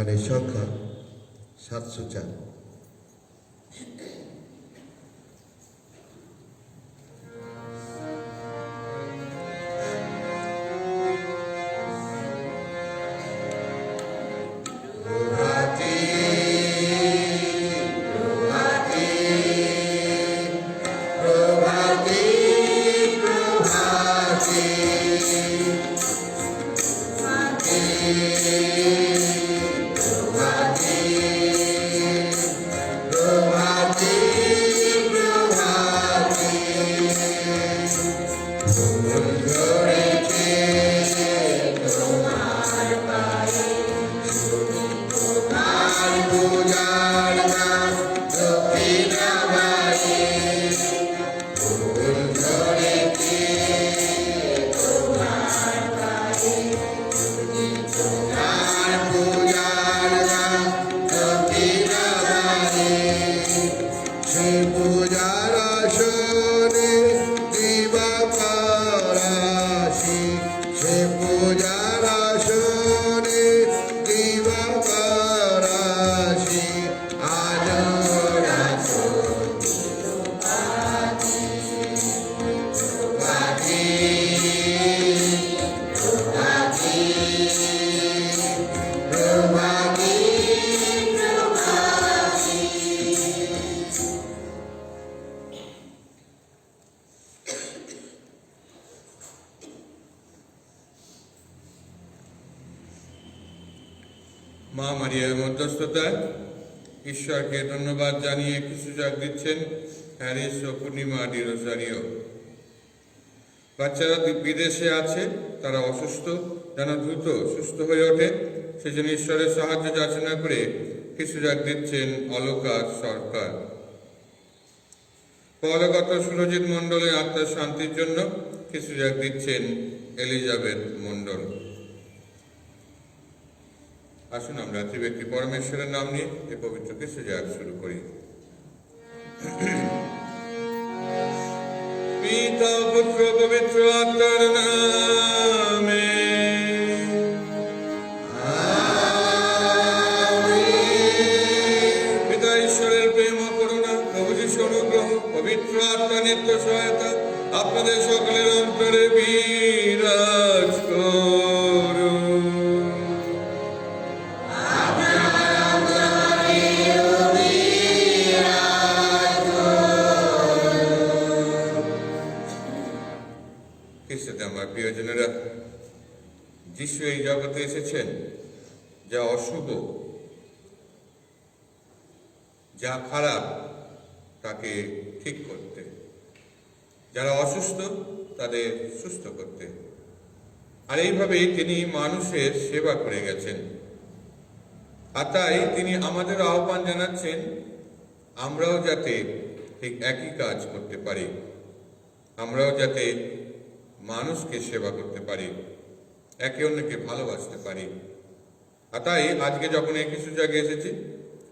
গানের সংখ্যা 704। মা মারিয়ার মধ্যস্থতায় ঈশ্বরকে ধন্যবাদ জানিয়ে কিছু যাগ দিচ্ছেন হ্যারিস ও পূর্ণিমা ডি রোসারিও। বাচ্চারা বিদেশে আছে, তারা অসুস্থ, যেন দ্রুত সুস্থ হয়ে ওঠে সেজন্য ঈশ্বরের সাহায্য যাচনা করে কিছু যাগ দিচ্ছেন অলকা সরকার। পরগত সুরজিৎ মণ্ডলের আত্মার শান্তির জন্য কিছু যাগ দিচ্ছেন এলিজাবেথ মণ্ডল। আসুন আমরা ত্রিব্যক্তি পরমেশ্বরের নাম নিয়ে এ পবিত্র কিছু যাগ শুরু করি। পিতা পুত্র পবিত্র আত্মার নামে পিতা ঈশ্বরের প্রেম ও করুণা, প্রভু যিশুর অনুগ্রহ, পবিত্র আত্মা নিত্য সহায়তা আপনাদের সকলের অন্তরে বিরাজ করুন। আমার প্রিয়জনেরা, যিশু এই জগতে এসেছেন যা অশুভ, যা খারাপ তাকে ঠিক করতে, যারা অসুস্থ তাদের সুস্থ করতে। আর এইভাবেই তিনি মানুষের সেবা করে গেছেন। আর তাই তিনি আমাদের আহ্বান জানাচ্ছেন আমরাও যাতে ঠিক একই কাজ করতে পারি, আমরাও যাতে মানুষকে সেবা করতে পারি, একে অন্যকে ভালোবাসতে পারি। আর তাই আজকে যখন এই কিছু জায়গায় এসেছি,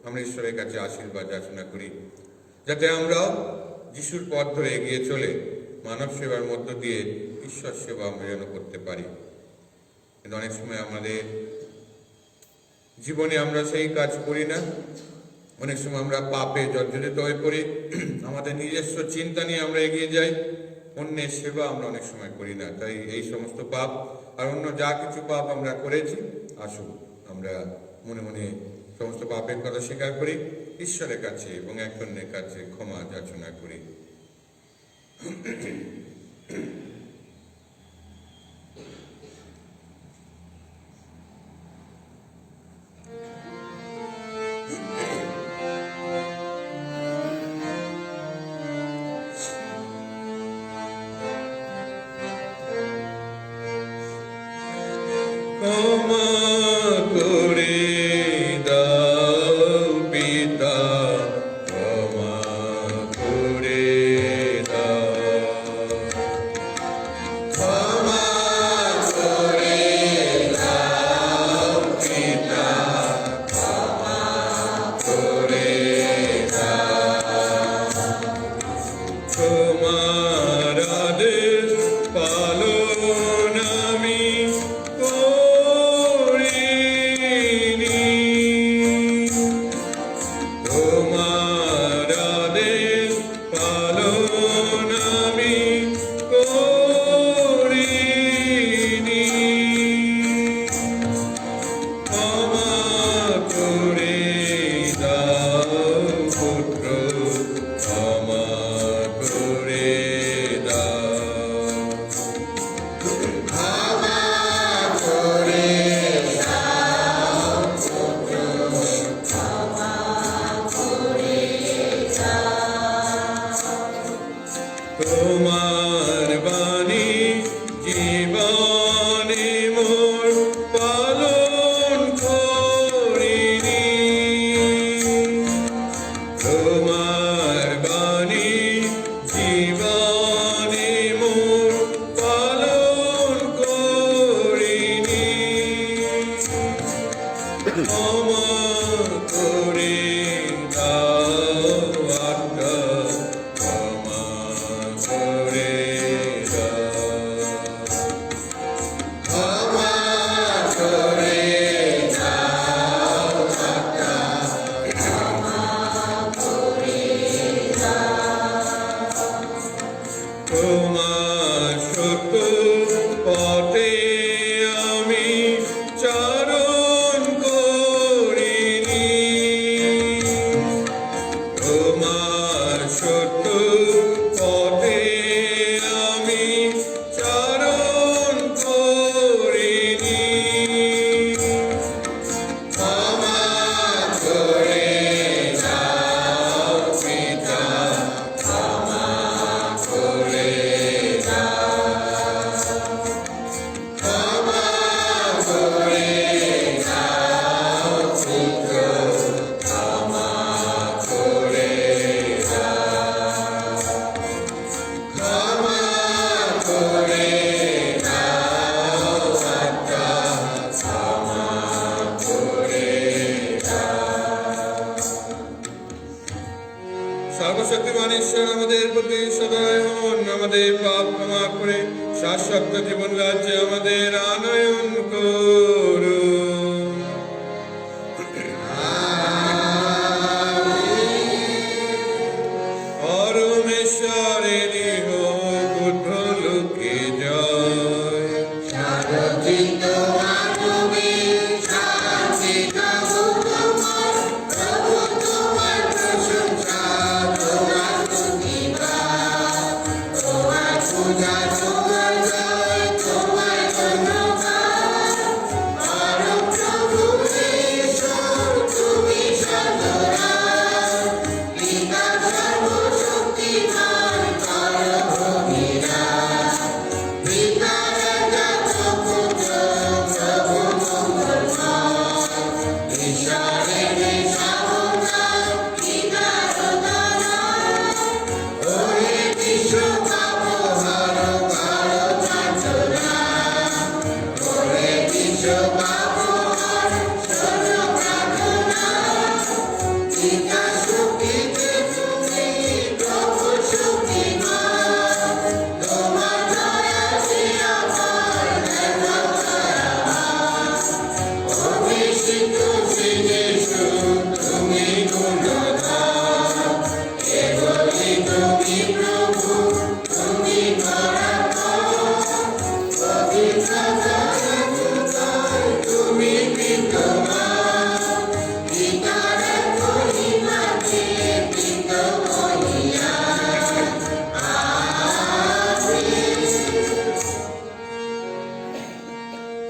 আমরা ঈশ্বরের কাছে আশীর্বাদ যাচনা করি যাতে আমরাও যিশুর পথ ধরে এগিয়ে চলে মানব সেবার মধ্য দিয়ে ঈশ্বর সেবা আমরা যেন করতে পারি। কিন্তু অনেক সময় আমাদের জীবনে আমরা সেই কাজ করি না। অনেক সময় আমরা পাপে জর্জরিত হয়ে পড়ি, আমাদের নিজস্ব চিন্তা নিয়ে আমরা এগিয়ে যাই, অন্যের সেবা আমরা অনেক সময় করি না। তাই এই সমস্ত পাপ আর অন্য যা কিছু পাপ আমরা করেছি, আসুন আমরা মনে মনে সমস্ত পাপের কথা স্বীকার করি, ঈশ্বরের কাছে এবং এক অন্যের কাছে ক্ষমা যাচনা করি। ক্ষমা করে দাও পিতা, ক্ষমা করে দাও। সর্বশক্তিমান ঈশ্বর আমাদের প্রতি সদয় হন, আমাদের পাপ ক্ষমা করে শাশ্বত জীবন রাজ্যে আমাদের আনয়ন করুন। পরমেশ্বরেরই হোক বুদ্ধ লোকে জয়।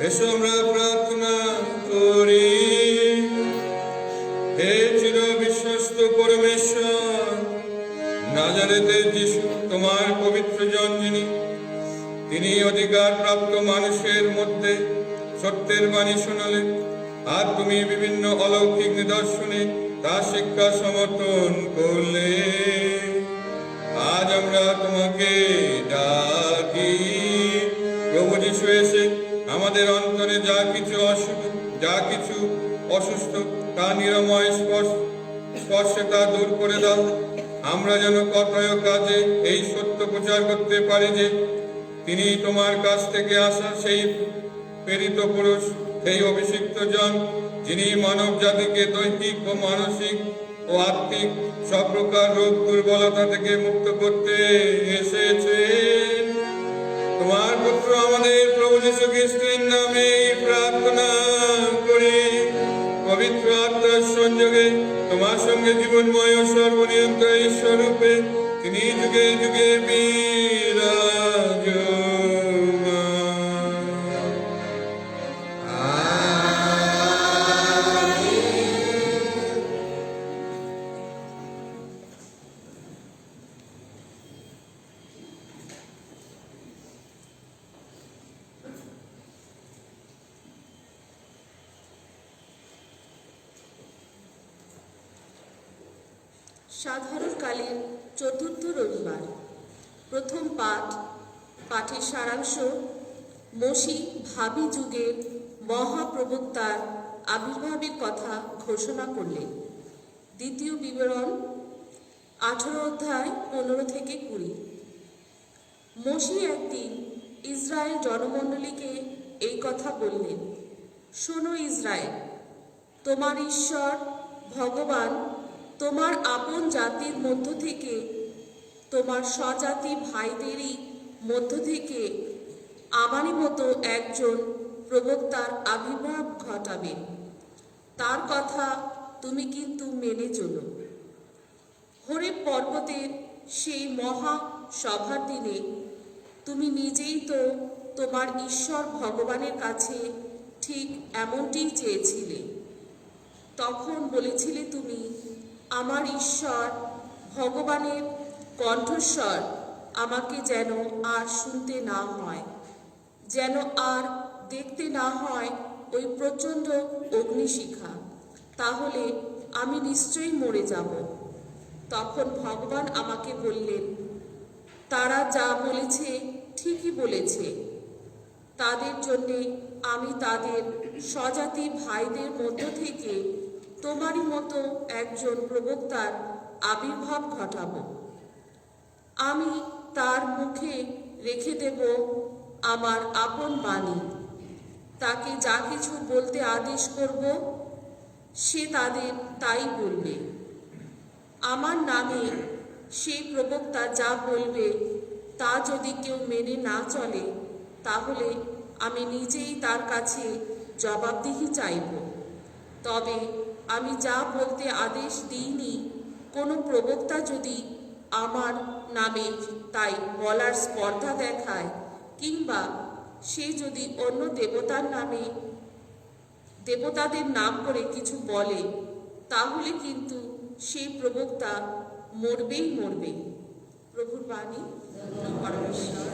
এসো আমরা প্রার্থনা করি। হে চির বিশ্বস্ত পরমেশ্বর, নাজারেতের যিশু তোমার পবিত্র জন যিনি, তিনি অধিকার প্রাপ্ত মানুষের মধ্যে সত্যের বাণী শোনালেন, আর তুমি বিভিন্ন অলৌকিক নিদর্শনে তার শিক্ষা সমর্থন করলে। আজ আমরা তোমাকে ডাকি, প্রভু যিশু এসে আমাদের অন্তরে যা কিছু অসুস্থ তা নিরাময় স্পর্শে তা দূর করে দাও। আমরা যেন কথায় কাজে এই সত্য প্রচার করতে পারি যে তিনি তোমার কাছ থেকে আসা সেই প্রেরিত পুরুষ, সেই অভিষিক্ত জন, যিনি মানব জাতিকে দৈহিক ও মানসিক ও আত্মিক সব প্রকার রোগ দুর্বলতা থেকে মুক্ত করতে এসেছেন। তোমার পুত্র আমাদের প্রভু যীশু খ্রিস্টের নামে প্রার্থনা করি। পবিত্র আত্মার সংযোগে তোমার সঙ্গে জীবনময় ও সর্বনিয়ন্ত্রণ ঈশ্বররূপে তিনি যুগে যুগে সাধারণকালীন চতুর্থ রবিবার। প্রথম পাঠের সারাংশ মসি ভাবি যুগের মহাপ্রবক্তার আবির্ভাবের কথা ঘোষণা করলেন। দ্বিতীয় বিবরণ 18 অধ্যায় 15 থেকে 20। মসি একদিন ইসরায়েল জনমণ্ডলীকে এই কথা বললেন, শোনো ইসরায়েল, তোমার ঈশ্বর ভগবান তোমার আপন জাতির মধ্য থেকে, তোমার স্বজাতি ভাইদেরই মধ্য থেকে আমারই মতো একজন প্রবক্তার আবির্ভাব ঘটাবেন। তার কথা তুমি কিন্তু মেনে চলো। হরেব পর্বতের সেই মহা সভার দিনে তুমি নিজেই তো তোমার ঈশ্বর ভগবানের কাছে ঠিক এমনটিই চেয়েছিলে। তখন বলেছিলে তুমি, আমার ঈশ্বর ভগবানের কণ্ঠস্বর আমাকে যেন আর শুনতে না হয়, যেন আর দেখতে না হয় ওই প্রচণ্ড অগ্নিশিখা, তাহলে আমি নিশ্চয়ই মরে যাব। তখন ভগবান আমাকে বললেন, তারা যা বলেছে ঠিকই বলেছে। তাদের জন্যে আমি তাদের স্বজাতি ভাইদের মধ্য থেকে তোমারই মতো একজন প্রবক্তার আবির্ভাব ঘটাবো। আমি তার মুখে রেখে দেব আমার আপন বাণী। তাকে যা কিছু বলতে আদেশ করব সে তাদের তাই বলবে। আমার নামে সেই প্রবক্তা যা বলবে তা যদি কেউ মেনে না চলে তাহলে আমি নিজেই তার কাছে জবাবদিহি চাইব। তবে আমি যা বলতে আদেশ দিইনি কোনো প্রবক্তা যদি আমার নামে তাই বলার স্পর্ধা দেখায় কিংবা সে যদি অন্য দেবতার নামে দেবতাদের নাম করে কিছু বলে তাহলে কিন্তু সেই প্রবক্তা মরবেই মরবে। প্রভুর বাণী। পরমেশ্বর।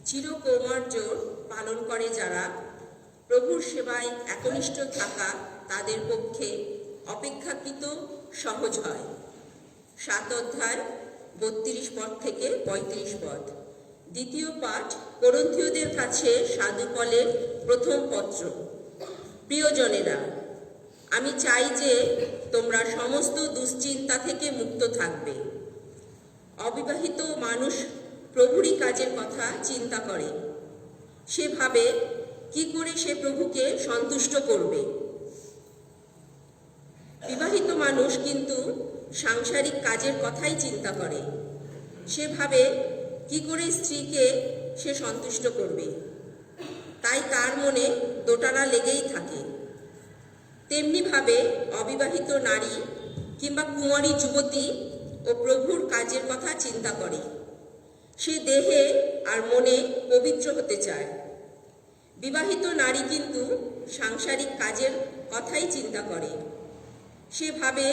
চিরকৌমার্য পালন করে যারা প্রভুর সেবায় একনিষ্ঠ থাকা তাদের পক্ষে অপেক্ষাকৃত সহজ হয়। 7 অধ্যায় 32 পদ থেকে 35 পদ। দ্বিতীয় পাঠ করন্থীয়দের কাছে সাধু পলের প্রথম পত্র। প্রিয়জনেরা, আমি চাই যে তোমরা সমস্ত দুশ্চিন্তা থেকে মুক্ত থাকবে। অবিবাহিত মানুষ প্রভুরই কাজের কথা চিন্তা করে, সে ভাবে কি করে সে প্রভুকে সন্তুষ্ট করবে। বিবাহিত মানুষ কিন্তু সাংসারিক কাজের কথাই চিন্তা করে, সে ভাবে কি করে স্ত্রীকে সে সন্তুষ্ট করবে। তাই তার মনে দোটানা লেগেই থাকে। তেমনিভাবে অবিবাহিত নারী কিংবা কুঁয়ারী যুবতী ও প্রভুর কাজের কথা চিন্তা করে। সে দেহে আর মনে পবিত্র হতে চায়। বিবাহিত নারী কিন্তু সাংসারিক কাজের কথাই চিন্তা করে, সে ভাবে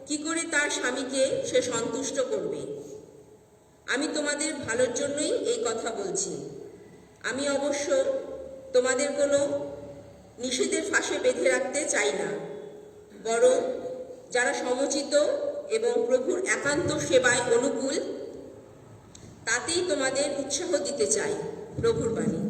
কি করে তার স্বামীকে সে সন্তুষ্ট করবে। আমি তোমাদের ভালোর জন্যই এই কথা বলছি। আমি অবশ্য তোমাদের কোনো নিষেধের ফাঁসে বেঁধে রাখতে চাই না, বরং যারা সমচিত এবং প্রভুর একান্ত সেবায় অনুকূল তাতেই তোমাদের উৎসাহ দিতে চাই। প্রভুর বাণী।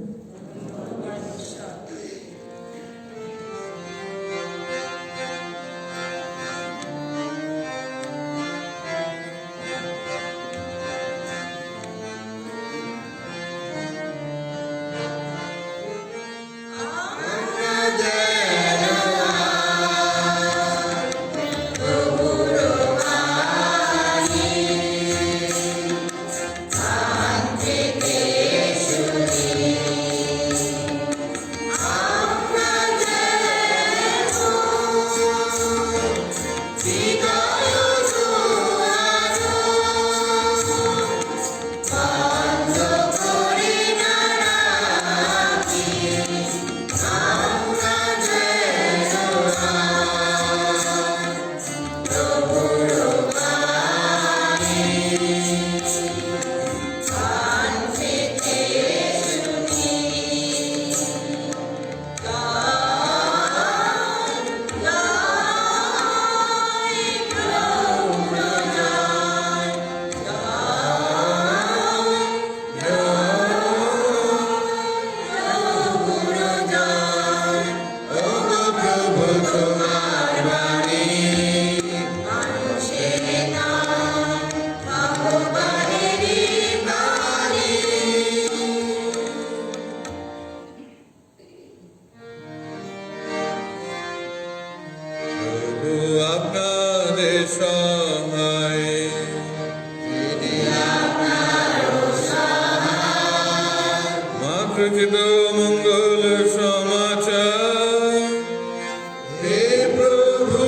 মাতৃচিত মঙ্গল সমাচার। হে প্রভু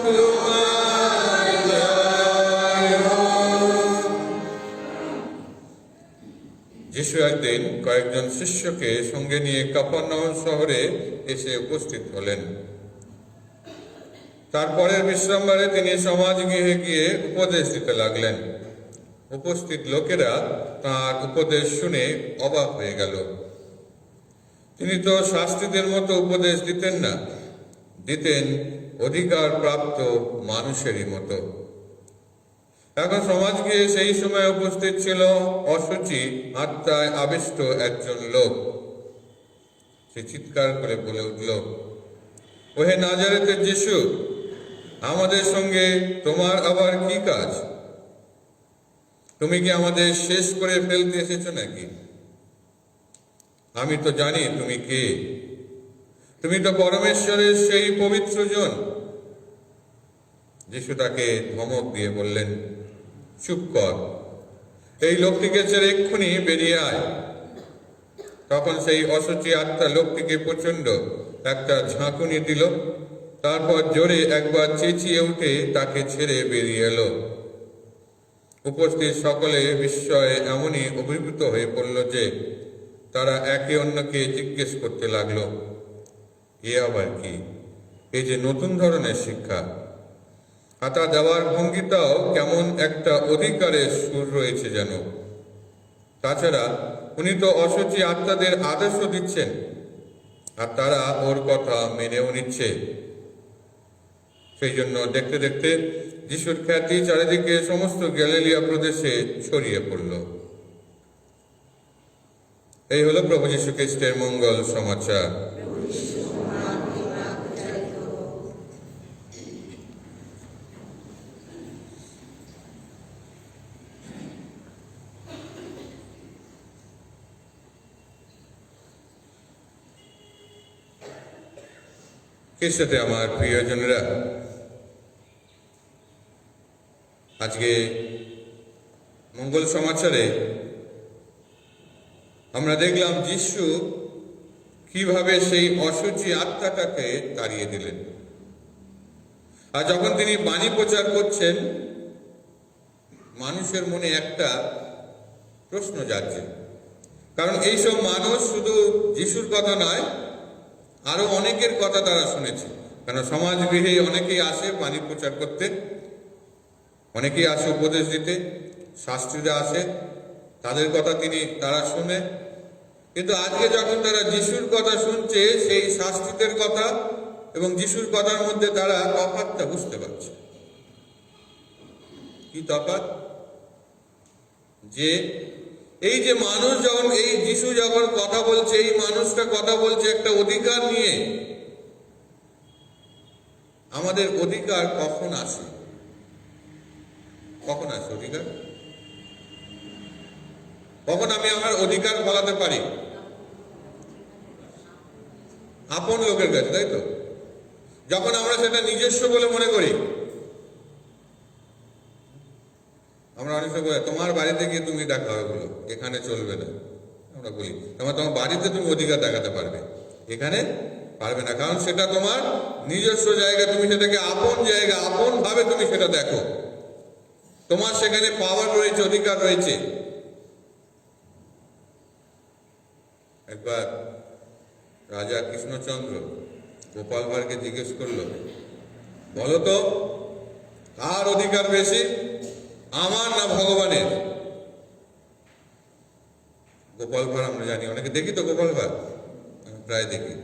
তোমার জয় হোক। যিশু একদিন কয়েকজন শিষ্যকে সঙ্গে নিয়ে কাফারনাউম শহরে এসে উপস্থিত হলেন। তারপরের বিশ্রামবারে তিনি সমাজগৃহে গিয়ে উপদেশ দিতে লাগলেন। উপস্থিত লোকেরা তাঁর উপদেশ শুনে অবাক হয়ে গেল। তিনি তো শাস্ত্রীদের মতো উপদেশ দিতেন না, দিতেন অধিকার প্রাপ্ত মানুষেরই মতো। এখন সমাজগৃহে সেই সময় উপস্থিত ছিল অসুচি আত্মায় আবিষ্ট একজন লোক। সে চিৎকার করে বলে উঠল, ওহে নাজারেতের যিশু, আমাদের সঙ্গে তোমার আবার কি কাজ? তুমি কি আমাদের শেষ করে ফেলতে এসেছো নাকি? আমি তো জানি তুমি কে। তুমি তো পরমেশ্বরের সেই পবিত্র জন। যিশু তাকে ধমক দিয়ে বললেন, চুপ কর, এই লোকটিকে ছেড়ে এক্ষুনি বেরিয়ে আয়। তখন সেই অসুচি আত্মা লোকটিকে প্রচন্ড একটা ঝাঁকুনি দিল, তারপর জোরে একবার চেঁচিয়ে উঠে তাকে ছেড়ে বেরিয়ে এলো। উপস্থিত সকলে বিস্ময়ে এমনই অভিভূত হয়ে পড়ল যে তারা একে অন্যকে জিজ্ঞেস করতে লাগলো, এ আবার কি? এই যে নতুন ধরনের শিক্ষা! হাতা দেওয়ার ভঙ্গিটাও কেমন একটা অধিকারের সুর রয়েছে যেন। তাছাড়া উনি তো অসুচি আত্মাদের আদেশ দিচ্ছেন, আর তারা ওর কথা মেনেও নিচ্ছে। সেই জন্য দেখতে দেখতে যিশুর খ্যাতি চারিদিকে সমস্ত গ্যালিলিয়া প্রদেশে ছড়িয়ে পড়ল। এই হলো প্রভু যীশু খ্রিস্টের মঙ্গল সমাচার। খ্রিস্টে আমার প্রিয়জনেরা, আজকে মঙ্গল সমাচারে আমরা দেখলাম যিশু কিভাবে সেই অসুচি আত্মাটাকে তাড়িয়ে দিলেন। আর যখন তিনি বাণী প্রচার করছেন, মানুষের মনে একটা প্রশ্ন জাগছে। কারণ এইসব মানুষ শুধু যিশুর কথা নয়, আরো অনেকের কথা তারা শুনেছে। কেন সমাজ গৃহে অনেকেই আসে বাণী প্রচার করতে, অনেকেই আসে উপদেশ দিতে, শাস্ত্রীরা আসে, তাদের কথা তারা শুনে। কিন্তু আজকে যখন তারা যিশুর কথা শুনছে, সেই শাস্ত্রীদের কথা এবং যিশুর কথার মধ্যে তারা তফাৎটা বুঝতে পারছে। কি তফাৎ? যে এই যে মানুষ যখন, এই যিশু যখন কথা বলছে, এই মানুষটা কথা বলছে একটা অধিকার নিয়ে। আমাদের অধিকার কখন আসে? কখন আসে অধিকার? কখন আমি আমার অধিকার বলাতে পারি? আপন লোকের কাছে, তাই তো? যখন আমরা সেটা নিজস্ব বলে মনে করি। আমরা অনেক সময় বলি, তোমার বাড়িতে গিয়ে তুমি দেখাও, এগুলো এখানে চলবে না। আমরা বলি তোমার বাড়িতে তুমি অধিকার দেখাতে পারবে, এখানে পারবে না, কারণ সেটা তোমার নিজস্ব জায়গা, তুমি সেটাকে আপন জায়গা, আপন ভাবে তুমি সেটা দেখো, তোমার সেখানে পাওয়ার রয়েছে, অধিকার রয়েছে। একবার রাজা কৃষ্ণচন্দ্র গোপাল ভাঁড়কে জিজ্ঞেস করলো, বলো তো কার অধিকার বেশি, আমার না ভগবানের? গোপাল ভাঁড়, আমরা জানি, অনেকে দেখি তো গোপাল ভাঁড়, প্রায় দেখি।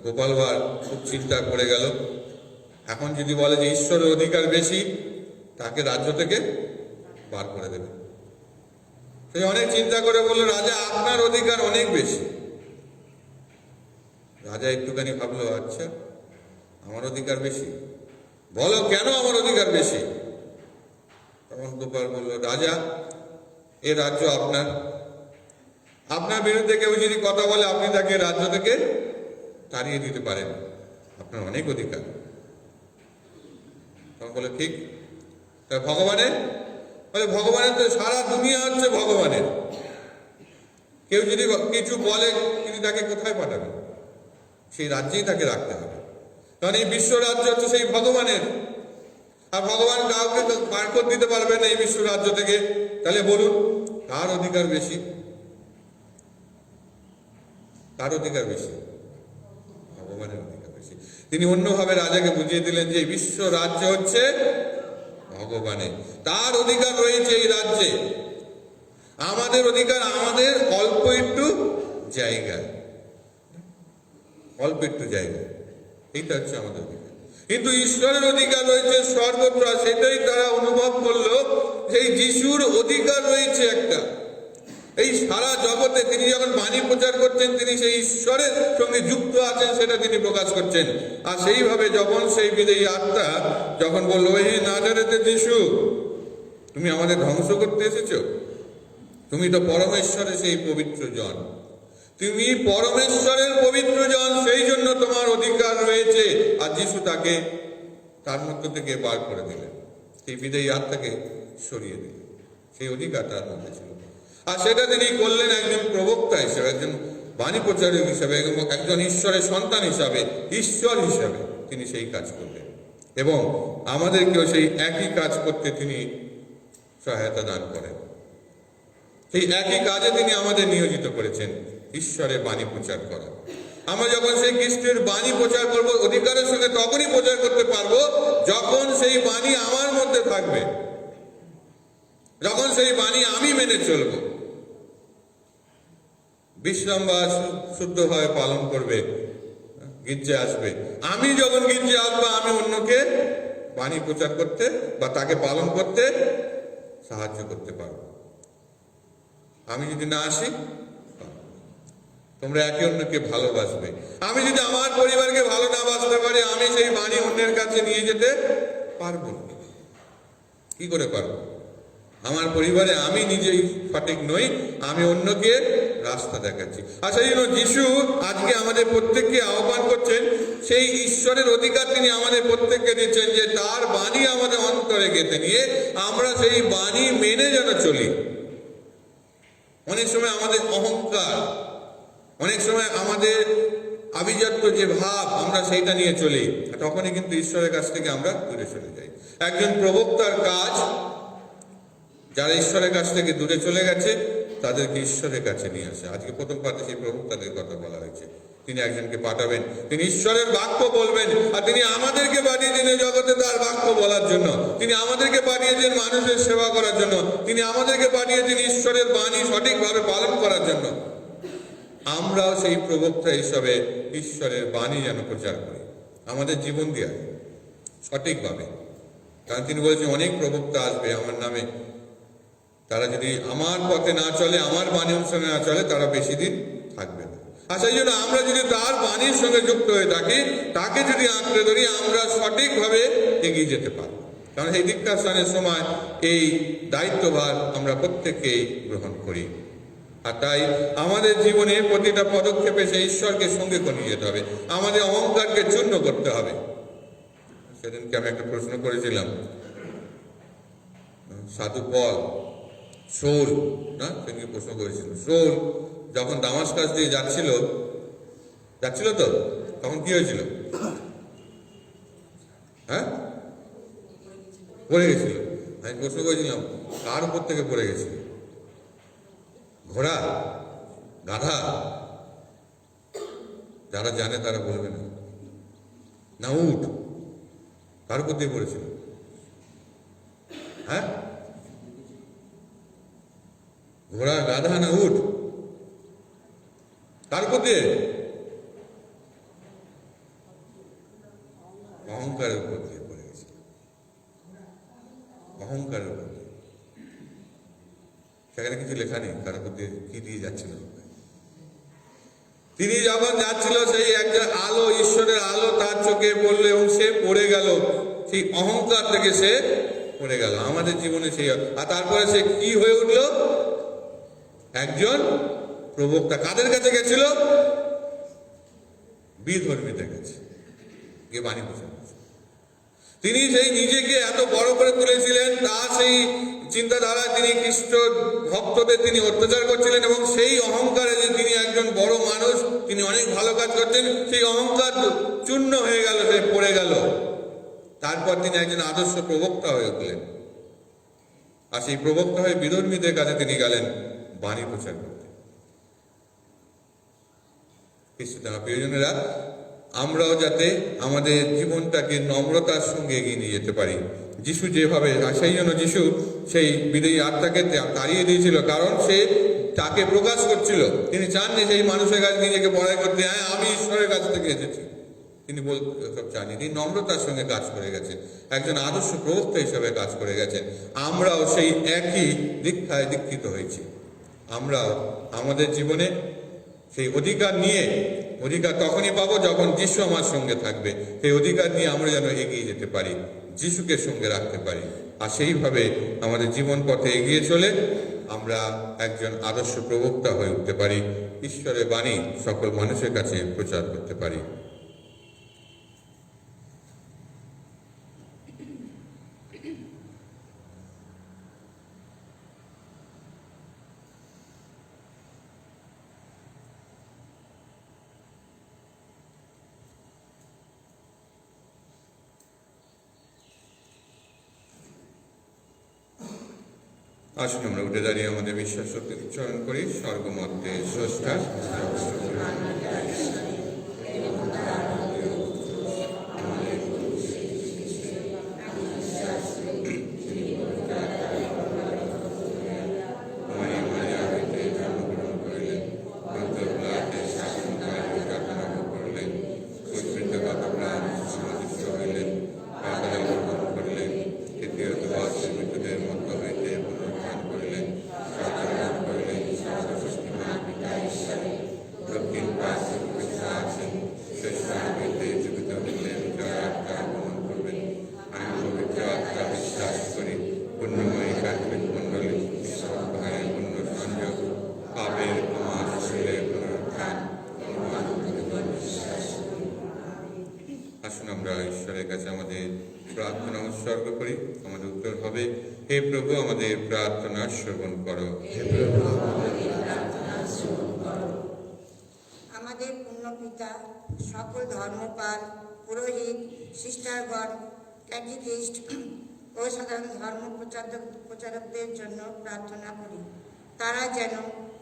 গোপাল ভাঁড় খুব চিন্তা করে গেল, এখন যদি বলে যে ঈশ্বরের অধিকার বেশি, তাকে রাজ্য থেকে বার করে দেবে। সে অনেক চিন্তা করে বললো, রাজা আপনার অধিকার অনেক বেশি। রাজা একটুখানি ভাবলো, আচ্ছা আমার অধিকার বেশি, বলো কেন আমার অধিকার বেশি? তখন গোপাল বলল, রাজা এ রাজ্য আপনার, আপনার বিরুদ্ধে কেউ যদি কথা বলে আপনি তাকে রাজ্য থেকে তাড়িয়ে দিতে পারেন, আপনার অনেক অধিকার। তখন বলে, ঠিক। তা ভগবানের? বলে, ভগবানের তো সারা দুনিয়া হচ্ছে ভগবানের, কেউ যদি কিছু বলে তিনি তাকে কোথায় পাঠাবেন? সেই রাজ্যেই তাকে রাখতে হবে, কারণ এই বিশ্ব রাজ্য হচ্ছে সেই ভগবানের, আর ভগবান কাউকে বার করে দিতে পারবেন না এই বিশ্ব রাজ্য থেকে। তাহলে বলুন কার অধিকার বেশি? কার অধিকার বেশি? ভগবানের অধিকার বেশি। তিনি অন্যভাবে রাজাকে বুঝিয়ে দিলেন যে বিশ্ব রাজ্য হচ্ছে ভগবানের, তার অধিকার রয়েছে এই রাজ্যে। আমাদের অধিকার আমাদের অল্প একটু জায়গায়, অল্প একটু জায়গায়, এইটা হচ্ছে আমাদের অধিকার। কিন্তু ঈশ্বরের অধিকার রয়েছে সর্বত্র। সেটাই তারা অনুভব করলো, যে যিশুর অধিকার রয়েছে একটা, এই সারা জগতে তিনি যখন বাণী প্রচার করছেন, তিনি সেই ঈশ্বরের সঙ্গে যুক্ত আছেন, সেটা তিনি প্রকাশ করছেন। আর সেইভাবে যখন সেই বিদেয়ী আত্মা যখন বললো, এই নাজারেতের যিশু, তুমি আমাদের ধ্বংস করতে এসেছো? তুমি তো পরমেশ্বরের সেই পবিত্র জন, তুমি পরমেশ্বরের পবিত্র জন, সেই জন্য তোমার অধিকার রয়েছে। আর যিশু তাকে তার মধ্য থেকে বার করে দিলেন, সেই বিদেয়ী আত্মাকে সরিয়ে দিলেন, সেই অধিকার তার মধ্যে ছিল। আর সেটা তিনি করলেন একজন প্রবক্তা হিসেবে, একজন বাণী প্রচারক হিসাবে, এবং একজন ঈশ্বরের সন্তান হিসাবে, ঈশ্বর হিসাবে তিনি সেই কাজ করলেন, এবং আমাদেরকেও সেই একই কাজ করতে তিনি সহায়তা দান করেন। সেই একই কাজে তিনি আমাদের নিয়োজিত করেছেন, ঈশ্বরের বাণী প্রচার করা। আমরা যখন সেই খ্রিস্টের বাণী প্রচার করব, অধিকারের সঙ্গে তখনই প্রচার করতে পারবো যখন সেই বাণী আমার মধ্যে থাকবে, যখন সেই বাণী আমি মেনে চলব। বিশ্রামবার শুদ্ধভাবে পালন করবে, গির্জে আসবে। আমি যখন গির্জে আসবো, আমি অন্যকে বাণী প্রচার করতে বা তাকে পালন করতে সাহায্য করতে পারবো। আমি যদি না আসি, তোমরা একে অন্যকে ভালোবাসবে। আমি যদি আমার পরিবারকে ভালো না বাসতে পারি, আমি সেই বাণী অন্যের কাছে নিয়ে যেতে পারবো না। কি করে পারবো? আমার পরিবারে আমি নিজেই সঠিক নই, আমি অন্যকে রাস্তা দেখাচ্ছি। আর সেই জন্য যিশু আজকে আমাদের প্রত্যেককে আহ্বান করছেন, সেই ঈশ্বরের অধিকার তিনি আমাদের প্রত্যেককে দিচ্ছেন, যে তার বাণী আমাদের অন্তরে গেঁথে নিয়ে আমরা সেই বাণী মেনে যেন চলি। অনেক সময় আমাদের অহংকার, অনেক সময় আমাদের আভিজাত্য যে ভাব, আমরা সেইটা নিয়ে চলি, তখনই কিন্তু ঈশ্বরের কাছ থেকে আমরা দূরে চলে যাই। একজন প্রবক্তার কাজ, যারা ঈশ্বরের কাছ থেকে দূরে চলে গেছে তাদেরকে ঈশ্বরের কাছে নিয়ে আসে। আজকে প্রথম পাঠে সেই প্রবক্তাদের কথা বলা হয়েছে। তিনি একজনকে পাঠাবেন, তিনি ঈশ্বরের বাক্য বলবেন, আর তিনি আমাদেরকে পাঠিয়েছেন এই জগতে তার বাক্য বলার জন্য। তিনি আমাদেরকে পাঠিয়েছেন মানুষের সেবা করার জন্য। তিনি আমাদেরকে পাঠিয়েছেন ঈশ্বরের বাণী সঠিকভাবে পালন করার জন্য। আমরাও সেই প্রবক্তা হিসাবে ঈশ্বরের বাণী যেন প্রচার করি আমাদের জীবন দিয়ে সঠিকভাবে। কারণ তিনি বলছেন অনেক প্রবক্তা আসবে আমার নামে, তারা যদি আমার পথে না চলে, আমার বাণী অনুসরণে না চলে, তারা বেশি দিন থাকবে না। আর সেই জন্য আমরা যদি তার বাণীর সঙ্গে যুক্ত হয়ে থাকি, তাকে যদি আঁকড়ে ধরি, আমরা সঠিকভাবে এগিয়ে যেতে পারি। কারণ এই দীক্ষা স্নানের সময় এই দায়িত্বভার আমরা প্রত্যেকেই গ্রহণ করি। আর তাই আমাদের জীবনে প্রতিটা পদক্ষেপে সেই ঈশ্বরকে সঙ্গে করে নিয়ে যেতে হবে, আমাদের অহংকারকে চূর্ণ করতে হবে। সেদিনকে আমি একটা প্রশ্ন করেছিলাম, সাধু পল শৌল না, সেদিনকে প্রশ্ন করেছিল, শৌল যখন দামাস্কাস দিয়ে যাচ্ছিল তো, তখন কি হয়েছিল? হ্যাঁ, পড়ে গেছিল। আমি প্রশ্ন করেছিলাম, কার উপর থেকে পড়ে গেছিল? ঘোড়া, গাধা? যারা জানে তারা বলবে না উট? কার উপর দিয়ে পড়েছিল? হ্যাঁ, ঘোড়া, গাধা না উট? কার উপর দিয়ে? অহংকারের উপর দিয়ে পড়ে গেছে, অহংকারের উপর দিয়ে। সেখানে কিছু লেখা নেই কার উপর দিয়ে কি দিয়ে যাচ্ছিল। তিনি যখন যাচ্ছিল, সেই একটা আলো, ঈশ্বরের আলো তার চোখে পড়লো এবং সে পড়ে গেল, সেই অহংকার থেকে সে পড়ে গেল। আমাদের জীবনে সেই, আর তারপরে সে কি হয়ে উঠল? একজন প্রবক্তা। কাদের কাছে গেছিল? বিধর্মীদের কাছে গিয়ে বাণী প্রচার করেছে। তিনি সেই নিজেকে এত বড় করে তুলেছিলেন, তার সেই চিন্তাধারায় তিনি খ্রিস্ট ভক্তদের তিনি অত্যাচার করছিলেন, এবং সেই অহংকারে যে তিনি একজন বড় মানুষ, তিনি অনেক ভালো কাজ করছেন, সেই অহংকার চূর্ণ হয়ে গেল, সে পড়ে গেল। তারপর তিনি একজন আদর্শ প্রবক্তা হয়ে উঠলেন, আর সেই প্রবক্তা হয়ে বিধর্মীদের কাছে তিনি গেলেন বাণী প্রচার করতে। প্রিয়জনেরা, আমরাও যাতে আমাদের জীবনটাকে নম্রতার সঙ্গে এগিয়ে নিয়ে যেতে পারি। যিশু যেভাবে, সেই জন্য যিশু সেই বিদেয়ী আত্মাকে তাড়িয়ে দিয়েছিল, কারণ সে তাকে প্রকাশ করছিল। তিনি চাননি সেই মানুষের কাছে নিজেকে বড়াই করতে, হ্যাঁ আমি ঈশ্বরের কাছ থেকে এসেছি। তিনি সব চাননি, তিনি নম্রতার সঙ্গে কাজ করে গেছেন, একজন আদর্শ প্রবক্তা হিসাবে কাজ করে গেছেন। আমরাও সেই একই দীক্ষায় দীক্ষিত হয়েছি। আমরাও আমাদের জীবনে সেই অধিকার নিয়ে, অধিকার তখনই পাবো যখন যিশু আমার সঙ্গে থাকবে। সেই অধিকার নিয়ে আমরা যেন এগিয়ে যেতে পারি, যিশুকে সঙ্গে রাখতে পারি, আর সেইভাবে আমাদের জীবন পথে এগিয়ে চলে আমরা একজন আদর্শ প্রবক্তা হয়ে উঠতে পারি, ঈশ্বরের বাণী সকল মানুষের কাছে প্রচার করতে পারি। আসুন আমরা উঠে দাঁড়িয়ে আমাদের বিশ্বাস সত্যি উচ্চারণ করি। স্বর্গমধ্যে স্রষ্টা ঈশ্বরের কাছে আমাদের প্রার্থনা উৎসর্গ করি। আমাদের উত্তর হবে, হে প্রভু আমাদের প্রার্থনা শ্রবণ করো। আমাদের পুণ্যপিতা, সকল ধর্মপাল, পুরোহিত, সিস্টারগণ, ক্যাটেকিস্ট ও সাধারণ ধর্ম প্রচারকদের জন্য প্রার্থনা করি। তারা যেন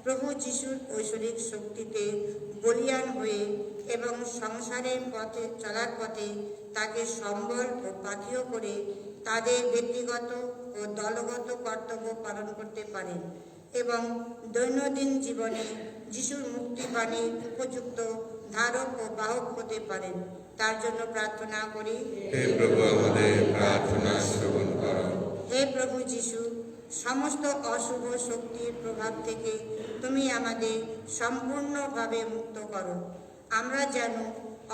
প্রভু যিশুর ঐশ্বরিক শক্তিতে বলীয়ান হয়ে এবং সংসারের পথে চলার পথে তাকে সম্বল ও পাথেয় করে তাদের ব্যক্তিগত ও দলগত কর্তব্য পালন করতে পারেন এবং দৈনন্দিন জীবনে যিশুর মুক্তিবাণীর উপযুক্ত ধারক ও বাহক হতে পারেন। তার জন্য প্রার্থনা করি। হে প্রভু, আমাদের প্রার্থনা শ্রবণ করো। হে প্রভু যিশু, সমস্ত অশুভ শক্তির প্রভাব থেকে তুমি আমাদের সম্পূর্ণভাবে মুক্ত করো। আমরা যেন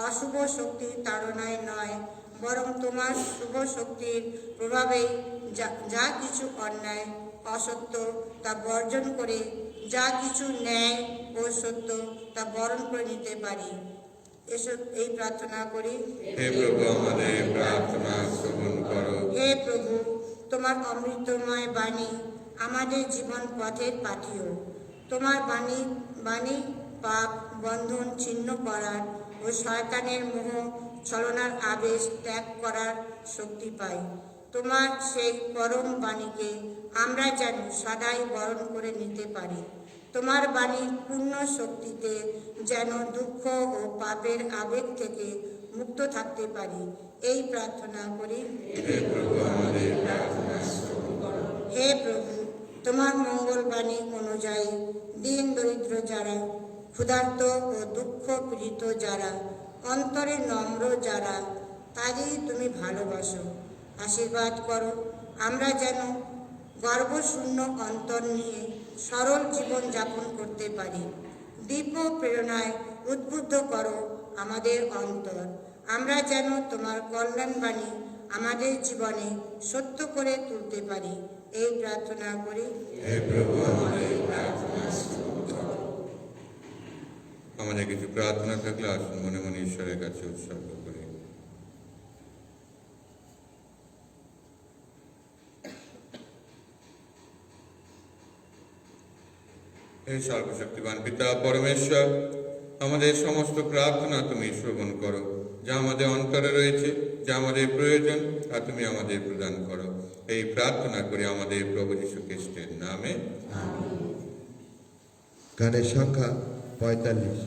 অশুভ শক্তির তাড়নায় নয়, বরং তোমার শুভ শক্তির প্রভাবে যা কিছু অন্যায় অসত্য তা বর্জন করে যা কিছু ন্যায় ও সত্য তা বরণ করে নিতে পারি। এসব এই প্রার্থনা করি। হে প্রভু, আমাদের প্রার্থনা শ্রবণ করো। হে প্রভু, তোমার অমৃতময় বাণী আমাদের জীবন পথের পাথেয়। তোমার বাণী পাপ বন্ধন ছিন্ন করার ও শয়তানের মোহ ছলনার আবেশ ত্যাগ করার শক্তি পাই। তোমার সেই পরম বাণীকে আমরা যেন সদাই বরণ করে নিতে পারি। তোমার বাণীর পূর্ণ শক্তিতে যেন দুঃখ ও পাপের আবেগ থেকে মুক্ত থাকতে পারি। এই প্রার্থনা করি। হে প্রভু, আমাদের প্রার্থনা শ্রবণ করো। হে প্রভু, তোমার মঙ্গল বাণী অনুযায়ী দীন দরিদ্র যারা, ক্ষুধার্ত ও দুঃখ পীড়িত যারা, অন্তরে নম্র যারা, তাদেরই তুমি ভালোবাসো। আশীর্বাদ করো আমরা যেন গর্বশূন্য অন্তর নিয়ে সরল জীবন যাপন করতে পারি। দিব্য প্রেরণায় উদ্বুদ্ধ করো আমাদের অন্তর। আমরা যেন তোমার কল্যাণবাণী আমাদের জীবনে সত্য করে তুলতে পারি। এই প্রার্থনা করি। হে প্রভু, আমাদের প্রার্থনা শ্রবণ করো। আমাদের কিছু প্রার্থনা থাকলে আসুন মনে মনে ঈশ্বরের কাছে উৎসর্গ করি। হে সর্বশক্তিমান পিতা পরমেশ্বর, আমাদের সমস্ত প্রার্থনা তুমি শ্রবণ করো। যা আমাদের অন্তরে রয়েছে, যা আমাদের প্রয়োজন, তা তুমি আমাদের প্রদান করো। এই প্রার্থনা করি আমাদের প্রভু যীশু খ্রিস্টের নামে। গানের সংখ্যা 45।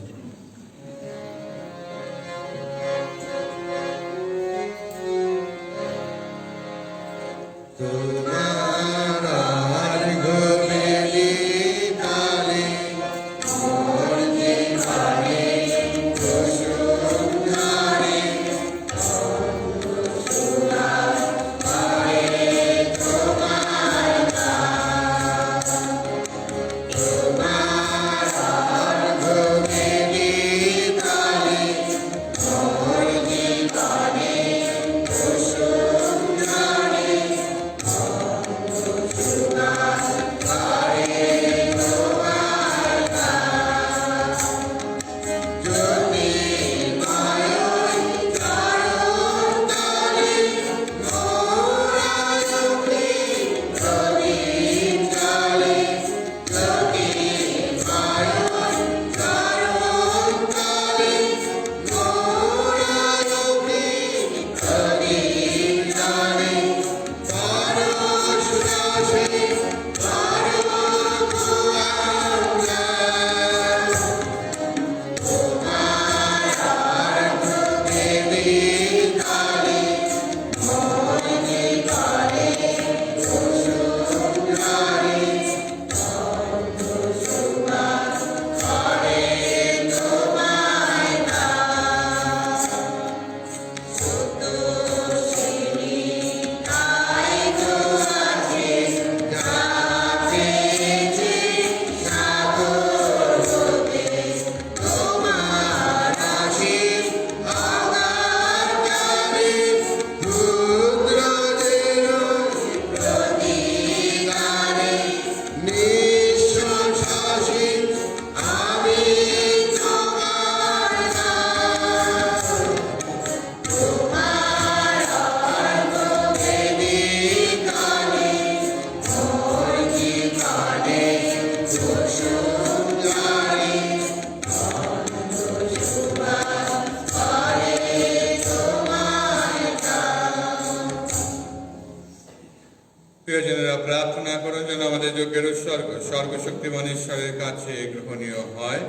প্রিয়জনেরা, প্রার্থনা করুন যেন আমাদের যজ্ঞের উৎসর্গ সর্বশক্তিমান ঈশ্বরের কাছে গ্রহণীয় হয়।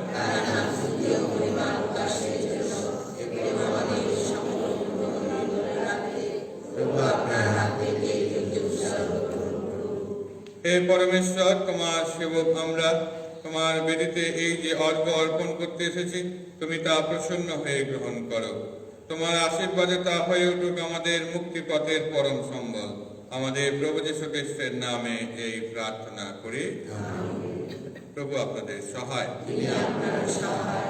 হে পরমেশ্বর, তোমার সেবক আমরা তোমার বেদিতে এই যে অর্ঘ্য অর্পণ করতে এসেছি, তুমি তা প্রসন্ন হয়ে গ্রহণ করো। তোমার আশীর্বাদে তা হয়ে উঠুক আমাদের মুক্তিপথের পরম সম্বল। আমাদের প্রভু যীশু খ্রিস্টের নামে এই প্রার্থনা করি। প্রভু আপনাদের সহায়।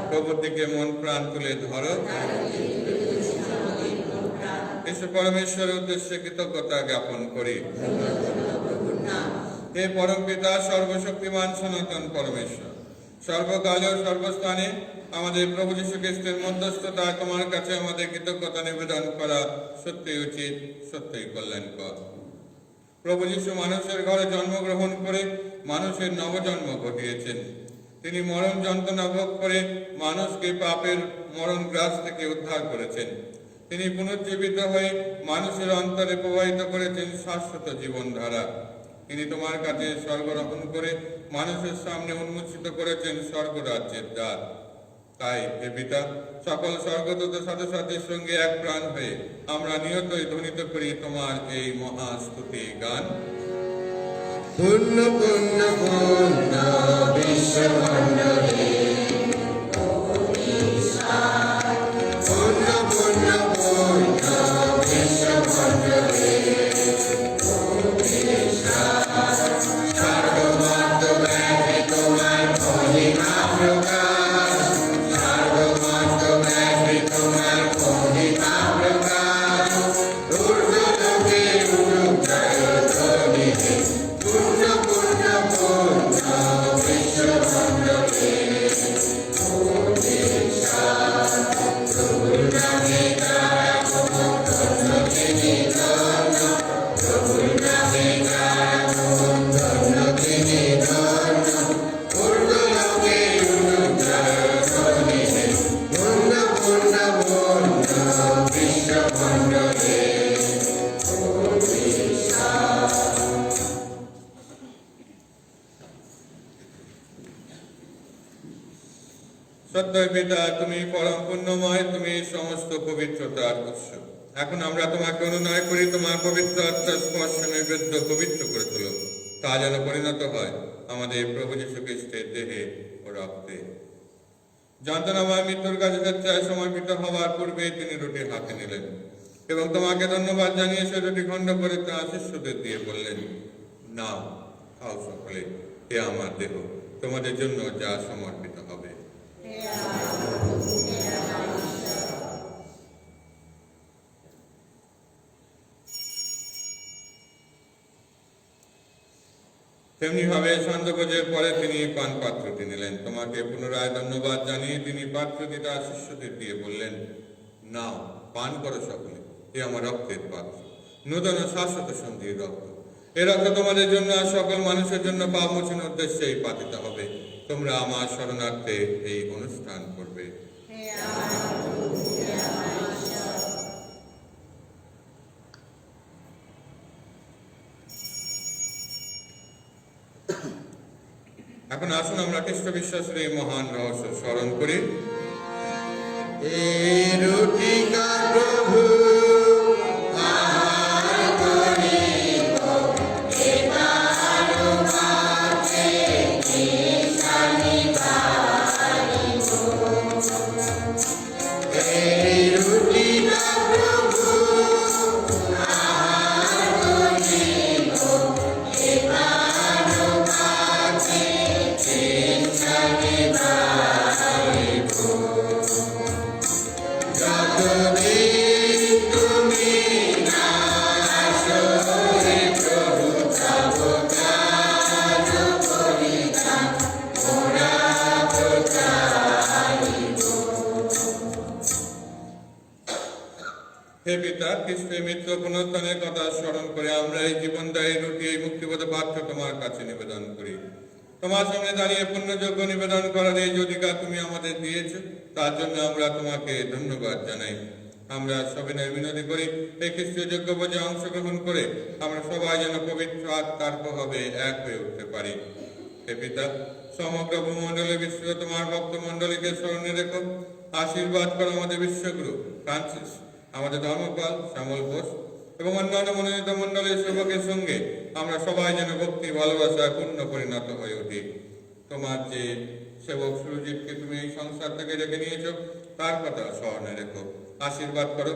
প্রভুর দিকে মন প্রাণ তুলে ধরো। ঈশ্বর পরমেশ্বরের উদ্দেশ্যে কৃতজ্ঞতা জ্ঞাপন করি। হে পরম পিতা, সর্বশক্তিমান সনাতন পরমেশ্বর, সর্বকাল ও সর্বস্থানে আমাদের প্রভু যীশু খ্রিস্টের মধ্যস্থতা তোমার কাছে আমাদের কৃতজ্ঞতা নিবেদন করা সত্যই উচিত, সত্যই কল্যাণকর। প্রভু যীশু মানুষের ঘরে জন্মগ্রহণ করে মানুষের নবজন্ম ঘটিয়েছেন। তিনি মরণ যন্ত্রণা ভোগ করে মানুষকে পাপের মরণ গ্রাস থেকে উদ্ধার করেছেন। তিনি পুনর্জীবিত হয়ে মানুষের অন্তরে প্রবাহিত করেছেন শাশ্বত জীবনধারা। তিনি তোমার কাছে স্বর্গরোহণ করে মানুষের সামনে উন্মোচিত করেছেন স্বর্গরাজ্যের দ্বার। তাই হে পিতা, সকল স্বর্গদূত সাথে সাথে সঙ্গে এক প্রাণ হয়ে আমরা নিয়তই ধ্বনিত করি তোমার এই মহাস্তুতি গান। পূর্ণ পূর্ণ পূর্ণ বিশ্বমণ্ডলে পূর্ণ পূর্ণ পূর্ণ বিশ্বমণ্ডলে সর্বমাত্মব্যাপী তোমার মহিমা প্রকাশ, সর্বমাত্মব্যাপী তোমার মহিমা প্রকাশ, ঊর্ধ্বলোকে উচ্চতর পূর্ণ পূর্ণ পূর্ণ বিশ্বমণ্ডলে প্রভুর নামে গায়া ধন্য নিধন্য, প্রভুর নামে গায়া ধন্য নিধন্য, ঊর্ধ্বলোকে উচ্চতর পূর্ণ পূর্ণ পূর্ণ বিশ্বমণ্ডলে সত্যই পিতা, তুমি পরম পুণ্যময়, তুমি সমস্ত পবিত্রতার উৎস। এখন আমরা তোমাকে অনুনয় করি, তোমার পবিত্র আত্মার স্পর্শ নৈবেদ্য পবিত্র করে তোলো। তা যেন পরিণত হয় আমাদের প্রভু যীশু খ্রিস্টের দেহে ও রক্তে। যন্ত্রণাময় মৃত্যুর কাছে স্বেচ্ছায় সমর্পিত হওয়ার পূর্বে তিনি রুটি হাতে নিলেন এবং তোমাকে ধন্যবাদ জানিয়ে সে রুটি খণ্ড করে তাঁর শিষ্যদের দিয়ে বললেন, নাও, খাও সকলে, এ আমার দেহ, তোমাদের জন্য যা সমর্পিত হবে। তেমনি ভাবে সন্ধ্যভোজের পরে তিনি পান পাত্রটি নিলেন, তোমাকে পুনরায় ধন্যবাদ জানিয়ে তিনি পাত্রটি তার শিষ্যদের দিয়ে বললেন, নাও, পান করো সকলে, এ আমার রক্তের পাত্র, নূতন ও শাশ্বত সন্ধির রক্ত। এ রক্ত তোমাদের জন্য আর সকল মানুষের জন্য পাপ মোচনের উদ্দেশ্যেই পাতিত হবে। তোমরা আমার শরণার্থে এই অনুষ্ঠান করবে। এখন আসুন আমরা খ্রিস্ট বিশ্বাসের এই মহান রহস্য স্মরণ করি। এই রুটি কা প্রভু আহার করিব, এবার মাঝে নিশানি বাড়িব। এই রুটি কা প্রভু আহার করিব, এবার মাঝে নিশানি বাড়িব। যতদিন তুমি না আসো হে প্রভু, তব কাজ পরিত্রাণ মোরা প্রচারিব। হে পিতা, খ্রিস্টের মৃত্যু পুনরুত্থানের কথা স্মরণ করে আমরা এই জীবনদায়ী রুটি, এই মুক্তিবোধ পাত্র তোমার কাছে নিবেদন করি। তোমার সামনে দাঁড়িয়ে পুণ্যযোগ্য নিবেদন করার এই অধিকার তুমি আমাদের দিয়েছ, তার জন্য আমরা তোমাকে ধন্যবাদ জানাই। আমরা সবিনয় বিনতি করি এই খ্রিস্টীয় যজ্ঞ ভোজে অংশগ্রহণ করে আমরা সবাই যেন পবিত্র আত্মার প্রভাবে এক হয়ে উঠতে পারি। হে পিতা, সমগ্র ভূমণ্ডলে বিশ্ব তোমার ভক্ত মণ্ডলীকে স্মরণে রেখো। আশীর্বাদ করো আমাদের বিশ্বগুরু ফ্রান্সিস, আমাদের ধর্মপাল শ্যামল ঘোষ এবং অন্যান্য মনোনীত মণ্ডলের সেবকের সঙ্গে আমরা সবাই যেন ভক্তি ভালোবাসা পূর্ণ পরিণত হয়ে উঠি। তোমার যে সেবক সুরজিৎকে তুমি এই সংসার থেকে রেখে নিয়েছ, তার কথা স্মরণে রেখো। আশীর্বাদ করো।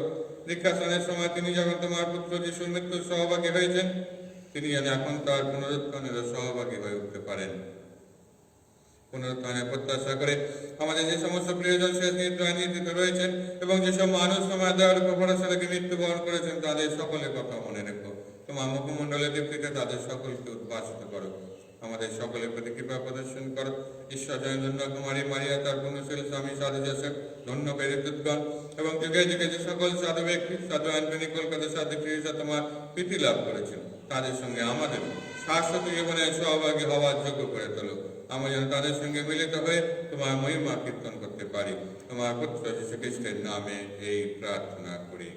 দীক্ষাস্নানের সময় তিনি যখন তোমার পুত্র যিশুর মৃত্যুর সহভাগী হয়েছেন, তিনি যেন এখন তার পুনরুত্থানেরও সহভাগী হয়ে উঠতে পারেন। পুনরুত্থানের প্রত্যাশা করে আমাদের যে সমস্ত প্রিয়জন শেষ নিদ্রায় নিয়োজিত রয়েছেন এবং যেসব মানুষ সময় দেওয়ার উপর ভরসা রেখে মৃত্যুবরণ করেছেন, তাদের সকলের কথা মনে রেখো। তোমার মুখমণ্ডলের দীপ্তিতে তাদের সকলকে উদ্ভাসিত করো। আমাদের সকলের প্রতি কৃপা প্রদর্শন করো। ঈশ্বর জয়ধন্য কুমারী মারিয়া, তার পুণ্যশীল স্বামী সাধু জোসেফ, ধন্য বেরিদুৎগণ এবং যুগে যুগে যে সকল সাধু ব্যক্তি সাধু অ্যান্টনি কলকাতা সাধু খ্রিস্ট তোমার প্রীতি লাভ করেছেন, তাদের সঙ্গে আমাদের শাশ্বত জীবনে সহভাগী হওয়ার যোগ্য করে তোলো। আমরা যেন তাদের সঙ্গে মিলিত হয়ে তোমার মহিমা কীর্তন করতে পারি। তোমার পুত্র যীশু খ্রিস্টের নামে এই প্রার্থনা করি।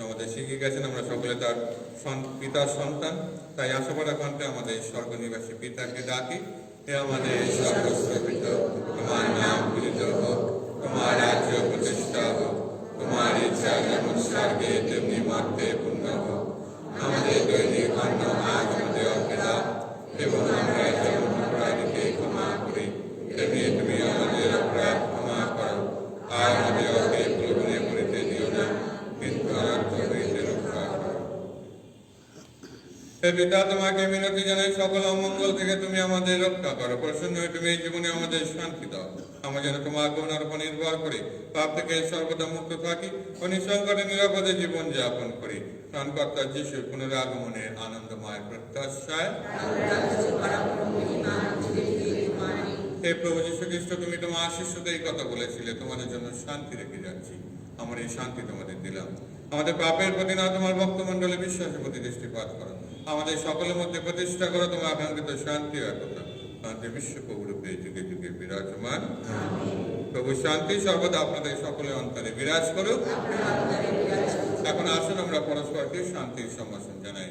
আমাদের শিখে গেছেন আমরা সকলে তার পিতার সন্তান, তাই আশাপড়া কণ্ঠে আমাদের স্বর্গনিবাসী পিতাকে ডাকি। হে আমাদের স্বর্গস্থ পিতা, তোমার নাম পূজিত হোক, তোমার রাজ্য প্রতিষ্ঠা হোক, তোমার ইচ্ছা যেমন স্বর্গে তেমনি মার্গে পূর্ণ হোক। আমাদের দৈনিক অন্ন আজ আমাদেরকে দাও, এবং আমরা যেমন অপরাধীকে ক্ষমা করি, তেমনি তুমি আমাদের অপরাধ ক্ষমা করো। আর আমাদেরকে প্রলোভনে পড়িতে দিও না, কিন্তু অনর্থ হইতে রক্ষা করো। হে পিতা, তোমাকে মিনতি জানাই, সকল অমঙ্গল থেকে তুমি আমাদের রক্ষা করো। প্রসন্ন হয়ে তুমি এই জীবনে আমাদের শান্তি দাও। আমরা যেন তোমার করুণার উপর নির্ভর করে পাপ থেকে সর্বদা মুক্ত থাকি ও নিঃসংকটে নিরাপদে জীবন যাপন করি। ত্রাণকর্তা যিশুর পুনরাগমনের আনন্দময় প্রত্যাশায়। হে প্রভু যীশু খ্রিস্ট, তুমি তোমার শিষ্যদের এই কথা বলেছিলে, তোমাদের জন্য শান্তি রেখে যাচ্ছি, আমার এই শান্তি তোমাদের দিলাম। আমাদের পাপের প্রতি না, তোমার ভক্তমণ্ডলী বিশ্বাসের প্রতি দৃষ্টিপাত করো। আমাদের সকলের মধ্যে প্রতিষ্ঠা করো তোমার আকাঙ্ক্ষিত শান্তি ও একতা। শান্তি বিশ্ব প্রভুরূপে যুগে যুগে বিরাজমান। প্রভু শান্তি সর্বদা আপনাদের সকলের অন্তরে বিরাজ করুক। এখন আসুন আমরা পরস্পরকে শান্তির সম্ভাষণ জানাই।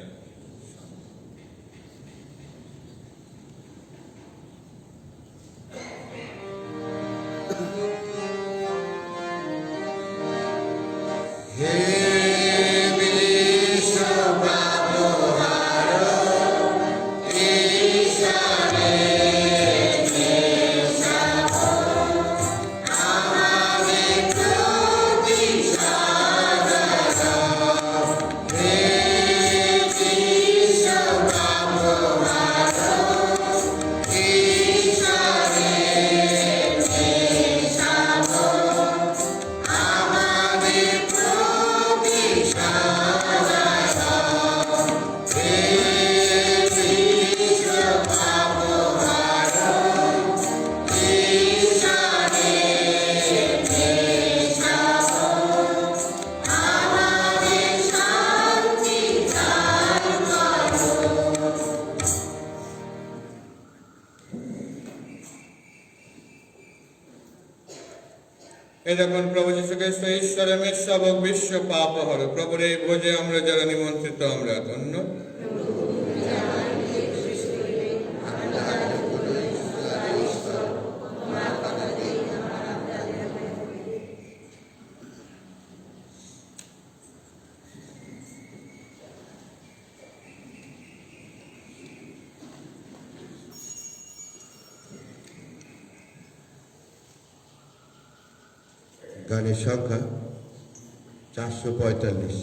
এই দেখুন প্রভু যীশু খ্রিস্ট ঈশ্বরের মেষশাবক বিশ্ব পাপহর। প্রভুর এই ভোজে আমরা যারা নিমন্ত্রিত, আমরা ধন্য। গানের সংখ্যা 445।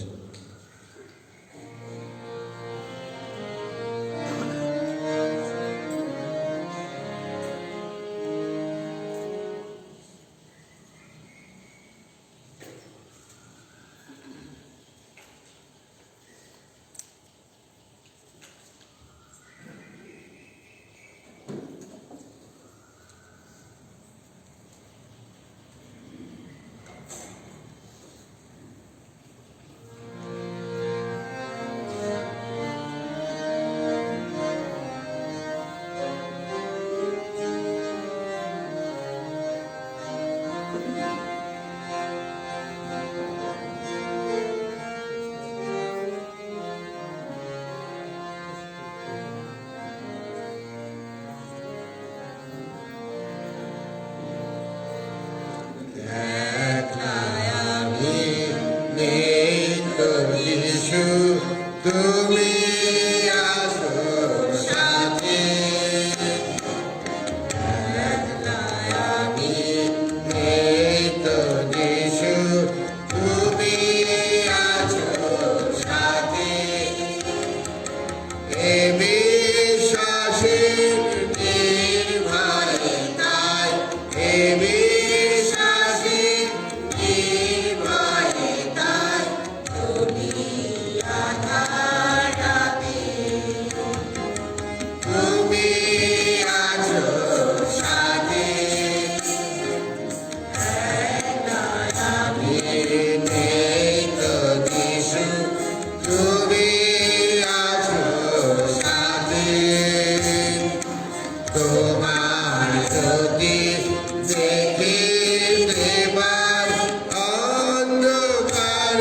তুমি আসো সাথে, আমি নেই তো যিশু, তুমি আছো সাথে। এ বিশ্বাসে নির্ভয়ে তাই, এ বিশ্বাসে নির্ভয়ে তাই, তুমি তুমি আছো সাথে। আমি নেই তো যিশু, তুমি আছো সাথে। তোমার যদি দেখিতে পাই অন্ধকারের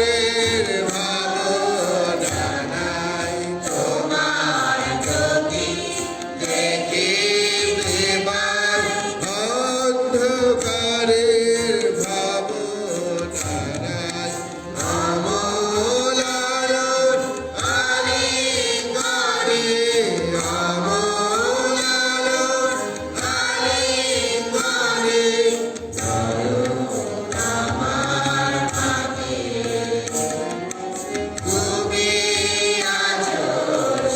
ভাবনা নাই, তোমার যদি দেখিতে পাই অন্ধকারের ভাবনা নাই, অমল আলোর আলিঙ্গনে, অমল আলোর আলিঙ্গনে তুমি আছো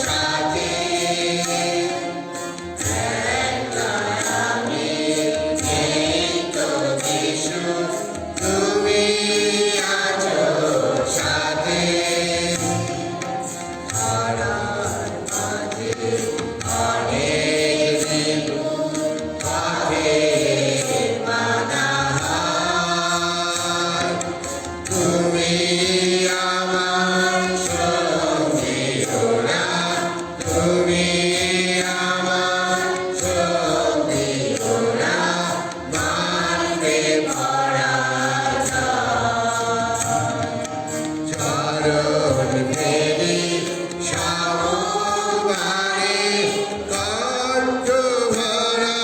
সাথে। আমি নেই তো যিশু, তুমি আছো সাথে। অনেক দিন পথে বাধা হয়, তুমি আমার সঙ্গী ওরা, তুমি আমার সঙ্গী ওরা, মানবে চরণ ফেরি সামবারে, কণ্ঠ ভরা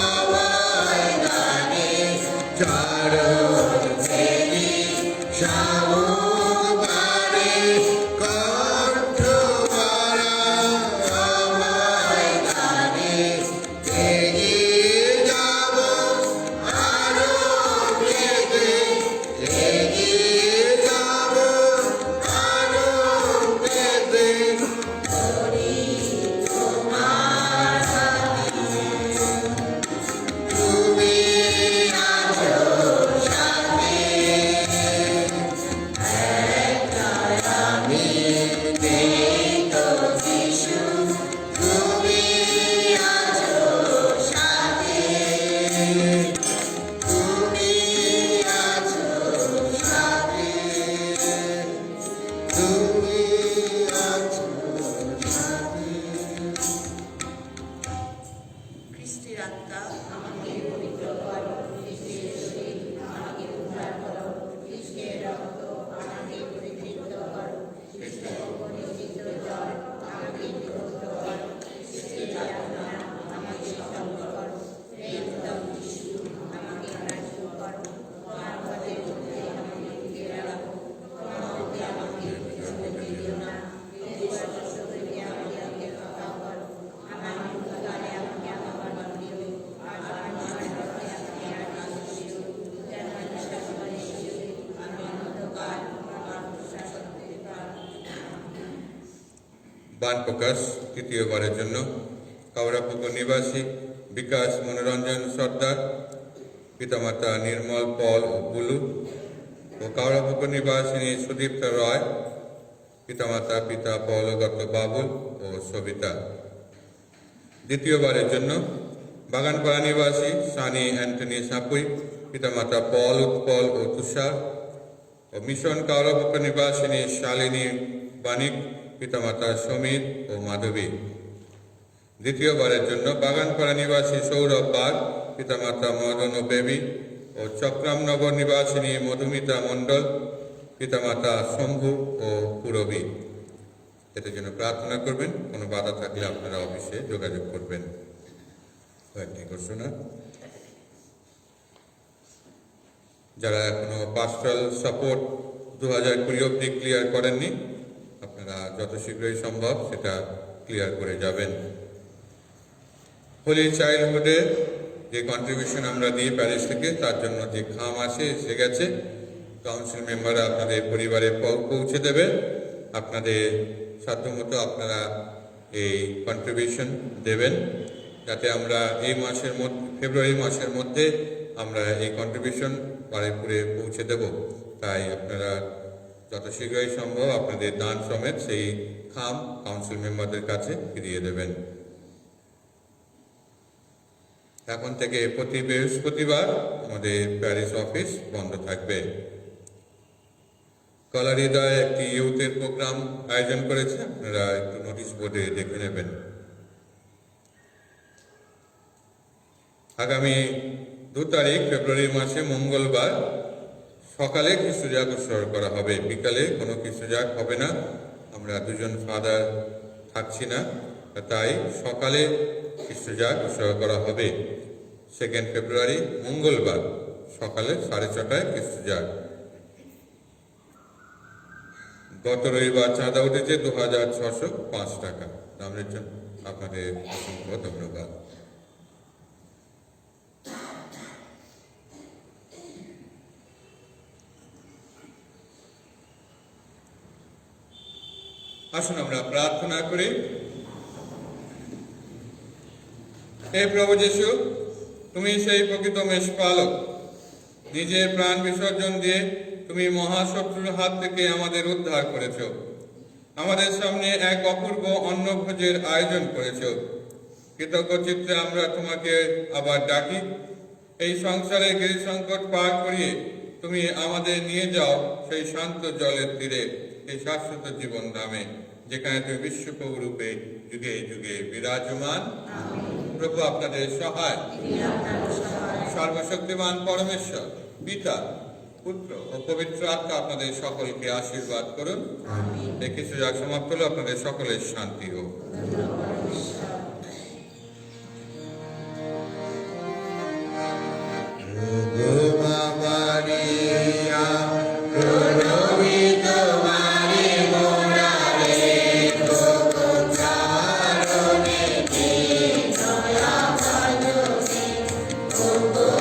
অভয় গানে, চরণ ফেরি সামবারে, কণ্ঠ ভরা অভয় গানে, এগিয়ে যাব আরো বেগে, এগিয়ে যাব আরো বেগে, তুমি আছো সাথে। আমি নেই তো যিশু, তুমি আছো সাথে। তুমি আছো সাথে, তুমি আছো সাথে। খ্রিস্টের আত্মা বান প্রকাশ তৃতীয়বারের জন্য কাউরাপুকুর নিবাসী বিকাশ মনোরঞ্জন সর্দার, পিতামাতা নির্মল পল ও বুলু, ও কাউরাপুকুর নিবাসিনী সুদীপ্তা রয়, পিতামাতা পিতা পলগত বাবুল ও সবিতা। দ্বিতীয়বারের জন্য বাগানপাড়া নিবাসী সানি অ্যান্টনি সাপুই, পিতামাতা পল উৎপল ও তুষার, ও মিশন কাউরাপুকুর নিবাসিনী শালিনী বাণিক, পিতামাতা সমীর ও মাধবী। দ্বিতীয়বারের জন্য বাগানপাড়া নিবাসী সৌরভ বাগ, পিতামাতা মদন ও বেবি, ও চক্রামনগর নিবাসিনী মধুমিতা মণ্ডল, পিতামাতা শম্ভু ও পুরবী। এটার জন্য প্রার্থনা করবেন। কোনো বাধা থাকলে আপনারা অফিসে যোগাযোগ করবেন। কয়েকটি ঘোষণা। যারা এখনো পাস্টাল সাপোর্ট 2020 অবধি ক্লিয়ার করেননি, আপনারা যত শীঘ্রই সম্ভব সেটা ক্লিয়ার করে যাবেন। হোলি চাইল্ডহুডে যে কন্ট্রিবিউশন আমরা দিই প্যারিস থেকে, তার জন্য যে খাম এসে গেছে, কাউন্সিল মেম্বাররা আপনাদের পরিবারে পৌঁছে দেবে। আপনাদের সাধ্যমতো আপনারা এই কন্ট্রিবিউশন দেবেন, যাতে আমরা এই মাসের মধ্যে, ফেব্রুয়ারি মাসের মধ্যে আমরা এই কন্ট্রিবিউশন বারুইপুরে পৌঁছে দেব। তাই আপনারা যত শীঘ্রই সম্ভব আপনাদের দান সমেত সেই খাম কাউন্সিল মেম্বারদের কাছে ফিরিয়ে দেবেন। এখন থেকে প্রতি বৃহস্পতিবার আমাদের প্যারিস অফিস বন্ধ থাকবে। কলার হৃদয় একটি ইউথের প্রোগ্রাম আয়োজন করেছে, আপনারা একটু নোটিশ বোর্ডে দেখে নেবেন। আগামী 2 তারিখ ফেব্রুয়ারি মাসে মঙ্গলবার সকালে খ্রিস্টজাগ উৎসর্গ করা হবে, বিকালে কোনো খ্রিস্টজাগ হবে না। আমরা দুজন ফাদার থাকছি না, তাই সকালে খ্রিস্টজাগ উৎসর্গ করা হবে। 2 ফেব্রুয়ারি মঙ্গলবার সকালে 6:30টায় খ্রিস্টজাগ। গত রবিবার চাঁদা উঠেছে 2605 টাকা। দামের জন্য আপনাদের অসংখ্য ধন্যবাদ। আসুন আমরা প্রার্থনা করি। হে প্রভু যীশু, তুমি সেই প্রকৃত মেষপালক, নিজের প্রাণ বিসর্জন দিয়ে তুমি মহাশত্রুর হাত থেকে আমাদের উদ্ধার করেছ। আমাদের সামনে এক অপূর্ব অন্নভোজের আয়োজন করেছ। কৃতজ্ঞ চিত্তে আমরা তোমাকে আবার ডাকি। এই সংসারে গিরি সংকট পার করিয়ে তুমি আমাদের নিয়ে যাও সেই শান্ত জলের তীরে, এই শাশ্বত জীবন ধামে, যেখানে তুমি বিশ্বপ্রভু রূপে যুগে যুগে বিরাজমান। প্রভু আপনাদের সহায় সর্বশক্তিমান পরমেশ্বর পিতা, পুত্র ও পবিত্র আত্মা আপনাদের সকলকে আশীর্বাদ করুন। এই খ্রিস্টজাগ সমাপ্ত হলো। আপনাদের সকলের শান্তি হোক। Oh